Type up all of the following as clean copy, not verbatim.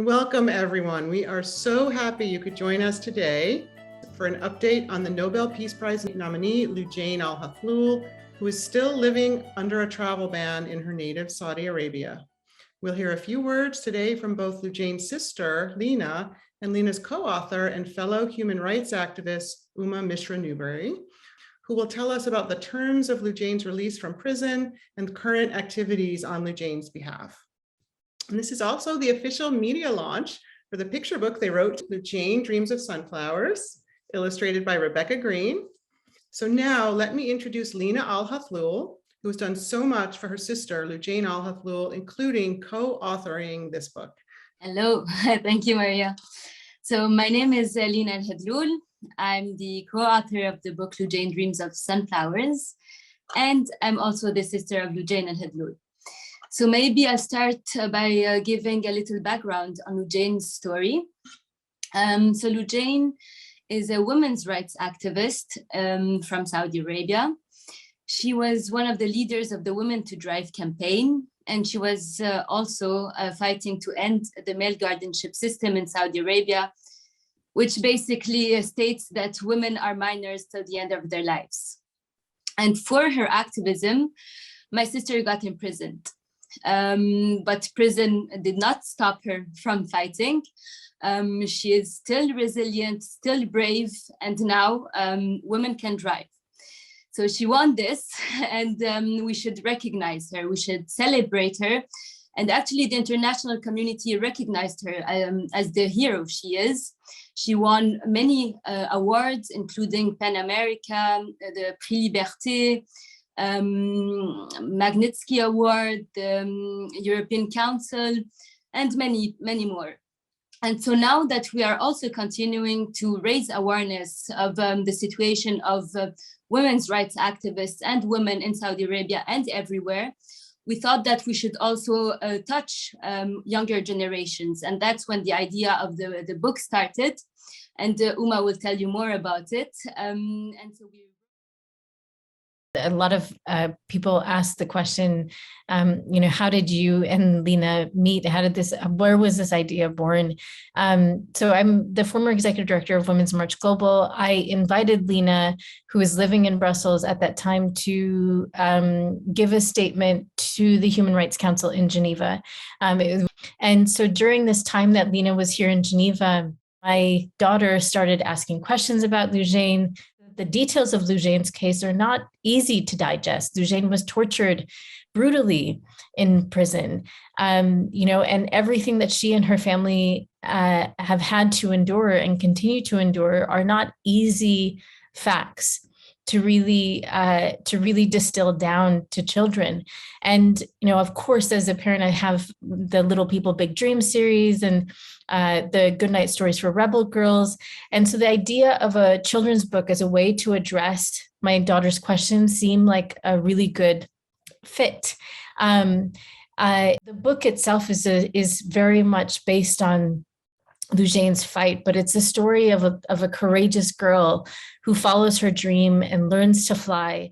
welcome everyone. We are so happy you could join us today for an update on the Nobel Peace Prize nominee, Loujain Alhathloul, who is still living under a travel ban in her native Saudi Arabia. We'll hear a few words today from both Loujain's sister, Lina, and Lina's co-author and fellow human rights activist, Mishra-Newbery, who will tell us about the terms of Loujain's release from prison and current activities on Loujain's behalf. And this is also the official media launch for the picture book they wrote, Loujain Dreams of Sunflowers, illustrated by Rebecca Green. So now let me introduce Loujain Alhathloul, who has done so much for her sister, Loujain Alhathloul, including co-authoring this book. Hello, thank you, Maria. So my name is Loujain Alhathloul. I'm the co-author of the book Loujain Dreams of Sunflowers, and I'm also the sister of Loujain Alhathloul. So maybe I'll start by giving a little background on Loujain's story. So Loujain is a women's rights activist from Saudi Arabia. She was one of the leaders of the Women to Drive campaign, and she was also fighting to end the male guardianship system in Saudi Arabia, which basically states that women are minors till the end of their lives. And for her activism, my sister got imprisoned. But prison did not stop her from fighting. She is still resilient, still brave, and now women can drive. So she won this, and we should recognize her, we should celebrate her. And actually the international community recognized her as the hero she is. She won many awards, including Pan America, the Prix Liberté, Magnitsky Award, the European Council, and many, many more. And so now that we are also continuing to raise awareness of the situation of women's rights activists and women in Saudi Arabia and everywhere, we thought that we should also touch younger generations. And that's when the idea of the book started. And Uma will tell you more about it. And so a lot of people ask the question, how did you and Lina meet? Where was this idea born? So I'm the former executive director of Women's March Global. I invited Lina, who was living in Brussels at that time, to give a statement to the Human Rights Council in Geneva. And so during this time that Lina was here in Geneva, my daughter started asking questions about Loujain. The details of Loujain's case are not easy to digest. Loujain was tortured brutally in prison, and everything that she and her family have had to endure and continue to endure are not easy facts to really distill down to children. And, of course, as a parent, I have the Little People, Big Dreams series and the Goodnight Stories for Rebel Girls. And so the idea of a children's book as a way to address my daughter's questions seemed like a really good fit. The book itself is very much based on Loujain's fight, but it's a story of a courageous girl who follows her dream and learns to fly.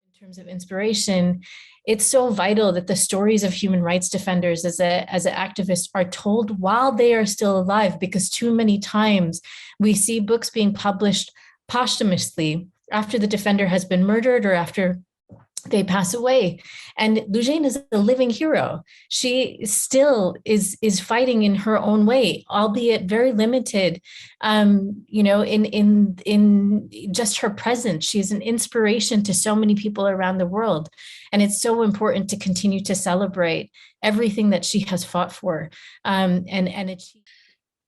In terms of inspiration, it's so vital that the stories of human rights defenders as an activist are told while they are still alive, because too many times we see books being published posthumously after the defender has been murdered or after they pass away. And Loujain is a living hero. She still is fighting in her own way, albeit very limited, in just her presence. She's an inspiration to so many people around the world. And it's so important to continue to celebrate everything that she has fought for and achieved.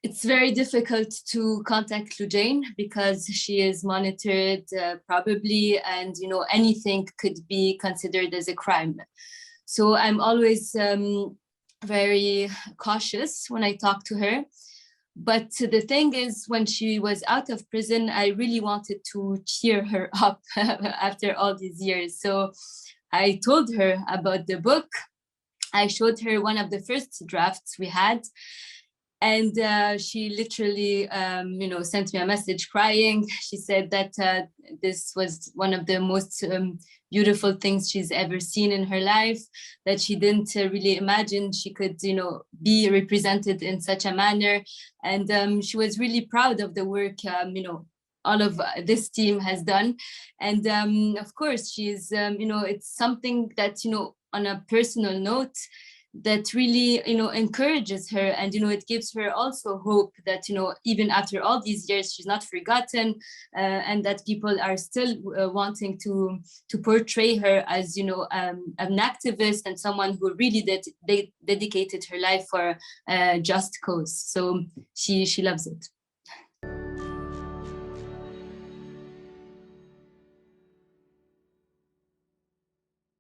It's very difficult to contact Loujain because she is monitored probably, and anything could be considered as a crime. So I'm always very cautious when I talk to her. But the thing is, when she was out of prison, I really wanted to cheer her up after all these years. So I told her about the book. I showed her one of the first drafts we had. And she literally, sent me a message crying. She said that this was one of the most beautiful things she's ever seen in her life, that she didn't really imagine she could, be represented in such a manner. And she was really proud of the work, all of this team has done. And of course, she's, it's something that, on a personal note, that really, encourages her, and, it gives her also hope that, even after all these years, she's not forgotten, and that people are still wanting to portray her as, an activist and someone who really dedicated her life for a just cause. So she loves it.